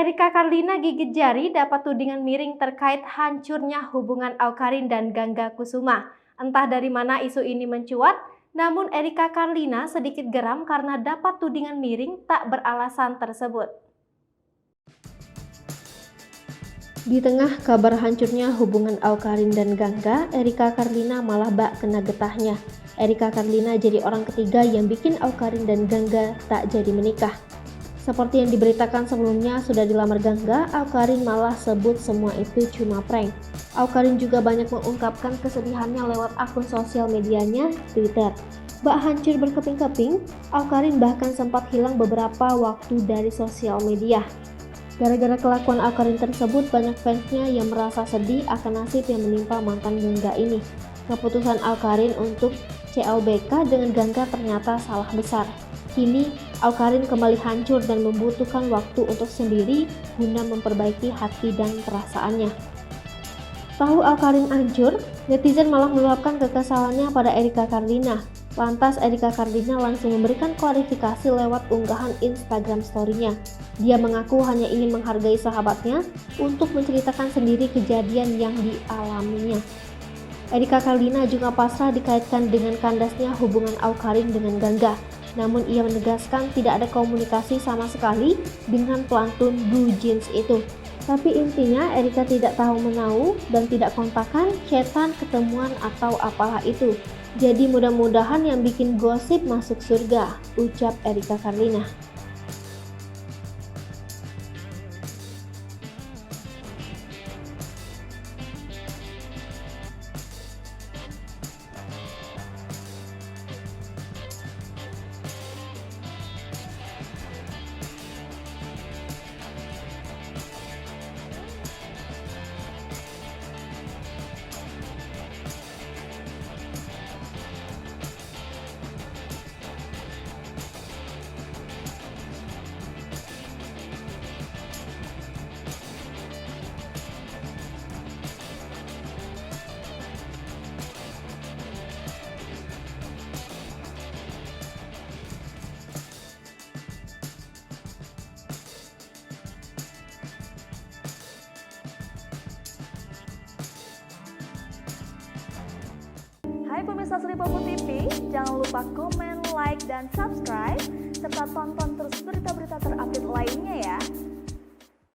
Erika Karlina gigit jari dapat tudingan miring terkait hancurnya hubungan Awkarin dan Gangga Kusuma. Entah dari mana isu ini mencuat, namun Erika Karlina sedikit geram karena dapat tudingan miring tak beralasan tersebut. Di tengah kabar hancurnya hubungan Awkarin dan Gangga, Erika Karlina malah bak kena getahnya. Erika Karlina jadi orang ketiga yang bikin Awkarin dan Gangga tak jadi menikah. Seperti yang diberitakan sebelumnya sudah dilamar Gangga, Awkarin malah sebut semua itu cuma prank. Awkarin juga banyak mengungkapkan kesedihannya lewat akun sosial medianya, Twitter. Bak hancur berkeping-keping, Awkarin bahkan sempat hilang beberapa waktu dari sosial media. Gara-gara kelakuan Awkarin tersebut, banyak fansnya yang merasa sedih akan nasib yang menimpa mantan Gangga ini. Keputusan Awkarin untuk CLBK dengan Gangga ternyata salah besar. Kini, Awkarin kembali hancur dan membutuhkan waktu untuk sendiri guna memperbaiki hati dan perasaannya. Tahu Awkarin hancur, netizen malah meluapkan kekesalannya pada Erika Karlina. Lantas Erika Karlina langsung memberikan klarifikasi lewat unggahan Instagram story-nya. Dia mengaku hanya ingin menghargai sahabatnya untuk menceritakan sendiri kejadian yang dialaminya. Erika Karlina juga pasrah dikaitkan dengan kandasnya hubungan Awkarin dengan Gangga. Namun ia menegaskan tidak ada komunikasi sama sekali dengan pelantun Blue Jeans itu. Tapi intinya Erika tidak tahu menau dan tidak kontakan, chatan, ketemuan atau apalah itu. Jadi mudah-mudahan yang bikin gosip masuk surga, ucap Erika Karlina. Hai pemirsa Sri Popo TV, jangan lupa komen, like, dan subscribe, serta tonton terus berita-berita terupdate lainnya